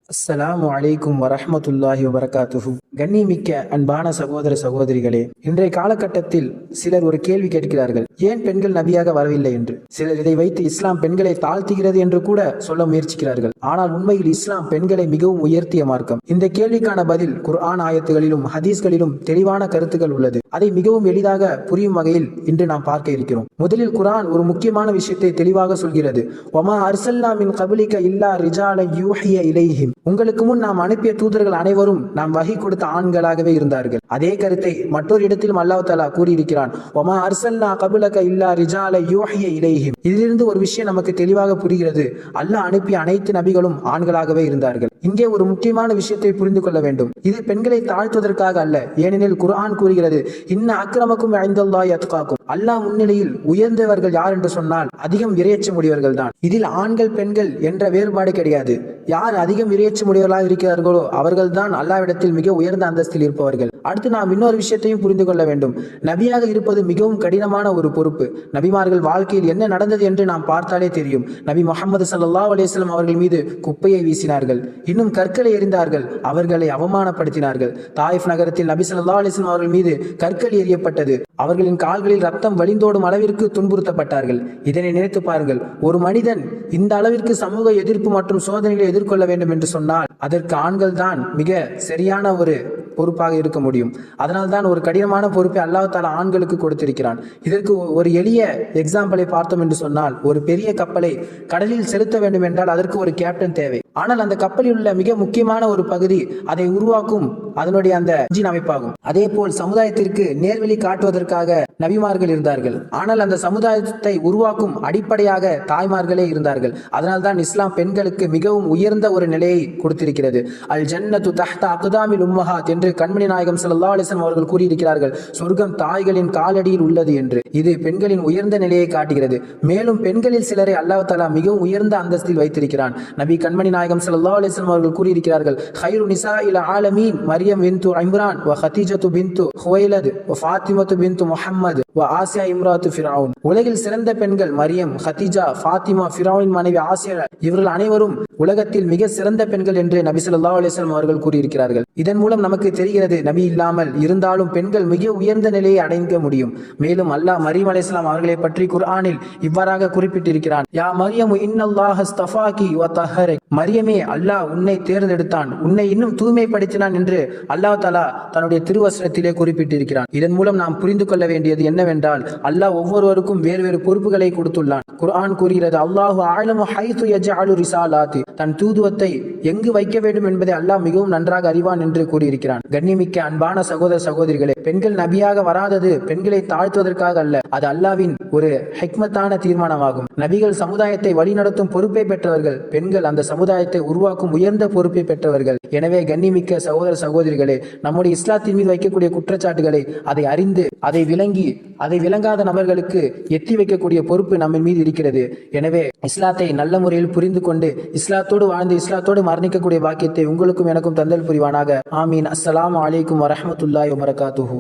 அஸ்ஸலாமு அலைக்கும் வரஹ்மத்துல்லாஹி வபரகாத்துஹு. கண்ணியமிக்க அன்பான சகோதர சகோதரிகளே, இன்றைய காலகட்டத்தில் சிலர் ஒரு கேள்வி கேட்கிறார்கள், ஏன் பெண்கள் நபியாக வரவில்லை என்று. சிலர் இதை வைத்து இஸ்லாம் பெண்களை தாழ்த்துகிறது என்று கூட சொல்ல முயற்சிக்கிறார்கள். ஆனால் உண்மையில் இஸ்லாம் பெண்களை மிகவும் உயர்த்திய மார்க்கம். இந்த கேள்விக்கான பதில் குர்ஆன் ஆயத்துகளிலும் ஹதீஸ்களிலும் தெளிவான கருத்துக்கள் உள்ளது. அதை மிகவும் எளிதாக புரியும் வகையில் இன்று நாம் பார்க்க இருக்கிறோம். முதலில் குர்ஆன் ஒரு முக்கியமான விஷயத்தை தெளிவாக சொல்கிறது. வமா அர்சல்னா மின் கப்லிக இல்லா ரிஜாலன் யூஹிய இலைஹிம். உங்களுக்கு முன் நாம் அனுப்பிய தூதர்கள் அனைவரும் நாம் வஹி கொடுத்த ஆண்களாகவே இருந்தார்கள். அதே கருத்தை மற்றொரு இடத்திலும் அல்லாஹ் தஆலா கூறியிருக்கிறான். வமா அர்சல்னா கப்லக இல்லா ரிஜால யூஹிய இலைஹிம். இதிலிருந்து ஒரு விஷயம் நமக்கு தெளிவாக புரிகிறது. அல்லாஹ் அனுப்பிய அனைத்து நபிகளும் ஆண்களாகவே இருந்தார்கள். இங்கே ஒரு முக்கியமான விஷயத்தை புரிந்து கொள்ள வேண்டும். இது பெண்களை தாழ்த்துவதற்காக அல்ல. ஏனெனில் குர்ஆன் கூறுகிறது, இன்ன அக்ரமக்கும் இன்தல்லாஹி அத்காக்கும். அல்லாஹ் முன்னிலையில் உயர்ந்தவர்கள் யார் என்று சொன்னால் அதிகம் இறையச்சம் உடையவர்கள் தான். இதில் ஆண்கள் பெண்கள் என்ற வேறுபாடு கிடையாது. யார் அதிகம் இறையச்சம் உடையவர்களாக இருக்கிறார்களோ அவர்கள் தான் அல்லாஹ்விடத்தில் மிக உயர்ந்த அந்தஸ்தில் இருப்பவர்கள். அடுத்து நாம் இன்னொரு விஷயத்தையும் புரிந்து கொள்ள வேண்டும். நபியாக இருப்பது மிகவும் கடினமான ஒரு பொறுப்பு. நபிமார்கள் வாழ்க்கையில் என்ன நடந்தது என்று நாம் பார்த்தாலே தெரியும். நபி முஹம்மது ஸல்லல்லாஹு அலைஹி வஸல்லம் அவர்கள் மீது குப்பையை வீசினார்கள், இன்னும் கற்களை எறிந்தார்கள், அவர்களை அவமானப்படுத்தினார்கள். தாயிஃப் நகரத்தில் நபி ஸல்லல்லாஹு அலைஹி வஸல்லம் அவர்கள் மீது கற்கள் எறியப்பட்டது. அவர்களின் கால்களில் ரத்தம் வழிந்தோடும் அளவிற்கு துன்புறுத்தப்பட்டார்கள். இதனை நினைத்து பாருங்கள். ஒரு மனிதன் இந்த அளவிற்கு சமூக எதிர்ப்பு மற்றும் சோதனைகளை எதிர்கொள்ள வேண்டும் என்று சொன்னால் அதற்கு ஆண்கள் தான் மிக சரியான ஒரு பொறுப்பாக இருக்க முடியும். அதனால் தான் ஒரு கடினமான பொறுப்பை அல்லாஹ் தஆலா ஆண்களுக்கு கொடுத்திருக்கிறான். இதற்கு ஒரு எளிய எக்ஸாம்பிளை பார்த்தோம் என்று சொன்னால், ஒரு பெரிய கப்பலை கடலில் செலுத்த வேண்டும் என்றால் அதற்கு ஒரு கேப்டன் தேவை. ஆனால் அந்த கப்பலில் உள்ள மிக முக்கியமான ஒரு பகுதி அதை உருவாக்கும் அதனுடைய அந்த இன்ஜின் அமைப்பாகும். அதே போல் சமுதாயத்திற்கு நேர்வழி காட்டுவதற்காக நபிமார்கள் இருந்தார்கள். ஆனால் அந்த சமுதாயத்தை உருவாக்கும் அடிப்படையாக தாய்மார்களே இருந்தார்கள். அதனால் தான் இஸ்லாம் பெண்களுக்கு மிகவும் உயர்ந்த ஒரு நிலையை கொடுத்திருக்கிறது. அல் ஜன்னத்து தஹ்தா அக்தாமில் உம்மஹாத் என்று கண்மணி நாயகம் ஸல்லல்லாஹு அலைஹி வஸல்லம் அவர்கள் கூறியிருக்கிறார்கள். சொர்க்கம் தாய்களின் காலடியில் உள்ளது என்று. இது பெண்களின் உயர்ந்த நிலையை காட்டுகிறது. மேலும் பெண்களில் சிலரை அல்லாஹ் தஆலா மிகவும் உயர்ந்த அந்தஸ்தில் வைத்திருக்கிறான். நபி கண்மணி நாயகம் ஸல்லல்லாஹு அலைஹி வஸல்லம் அவர்கள் கூறியிருக்கிறார்கள், ஹைரு நிசாஇல் ஆலமீன் மரியம் பின்து இம்ரான் வ ஹதீஜத்து பின்து ஹுவைலத் வ ஃபாத்திமத்து பின்து முஹம்மது வ ஆசியா இம்ராத்து ஃபிரௌன். உலகில் சிறந்த பெண்கள் மரியம், ஹதீஜா, ஃபாத்திமா, ஃபிரௌனின் மனைவி ஆசியா, இவர்கள் அனைவரும் உலகத்தில் மிக சிறந்த பெண்கள் என்று நபி ஸல்லல்லாஹு அலைஹி வஸல்லம் அவர்கள் கூறியிருக்கிறார்கள். இதன் மூலம் நமக்கு தெரிகிறது, நபி இல்லாமல் இருந்தாலும் பெண்கள் மிக உயர்ந்த நிலையை அடைக்க முடியும். மேலும் அல்லாஹ் மரியம் அலைஹிஸ்ஸலாம் அவர்களை பற்றி குர்ஆனில் இவ்வாறாக குறிப்பிட்டிருக்கிறான், யா மரியம் இன்னல்லாஹ் அஸ்தஃபாகி வ தஹரக். மரியமே, அல்லாஹ் உன்னை தேர்ந்தெடுத்தான், உன்னை இன்னும் தூய்மைப்படுத்தினான் என்று அல்லாஹ் தஆலா தன்னுடைய திருவசனத்திலே குறிப்பிட்டிருக்கிறான். இதன் மூலம் நாம் புரிந்து கொள்ள வேண்டியது என்னவென்றால், அல்லாஹ் ஒவ்வொருவருக்கும் வேறு வேறு பொறுப்புகளை கொடுத்துள்ளான். குர்ஆன் கூறுகிறது, அல்லாஹு அஅலமு ஹைது யஜஅலு ரிசாலாத்தி. தன் தூதுவத்தை எங்கு வைக்க வேண்டும் என்பதை அல்லாஹ் மிகவும் நன்றாக அறிவான் என்று கூறியிருக்கிறான். கண்ணியமிக்க அன்பான சகோதர சகோதரிகளே, பெண்கள் நபியாக வராதது பெண்களை தாழ்த்துவதற்காக அல்ல. அது அல்லாஹ்வின் ஒரு ஹிக்மத்தான தீர்மானமாகும். நபிகள் சமுதாயத்தை வழிநடத்தும் பொறுப்பை பெற்றவர்கள். பெண்கள் அந்த சமுதாயத்தை உருவாக்கும் உயர்ந்த பொறுப்பை பெற்றவர்கள். எனவே கண்ணியமிக்க சகோதர சகோதரிகளே, நம்முடைய இஸ்லாத்தின் மீது வைக்கக்கூடிய குற்றச்சாட்டுகளை அதை அறிந்து அதை விளங்கி அதை விளங்காத நபர்களுக்கு எத்தி வைக்கக்கூடிய பொறுப்பு நம்ம மீது இருக்கிறது. எனவே இஸ்லாத்தை நல்ல முறையில் புரிந்து கொண்டு இஸ்லாத்தோடு வாழ்ந்து இஸ்லாத்தோடு மரணிக்கக்கூடிய பாக்கியத்தை உங்களுக்கும் எனக்கும் தந்தல் புரிவானாக. ஆமீன். அஸ்ஸலாமு அலைக்கும் வரஹ்மத்துல்லாஹி வபரகாத்துஹு.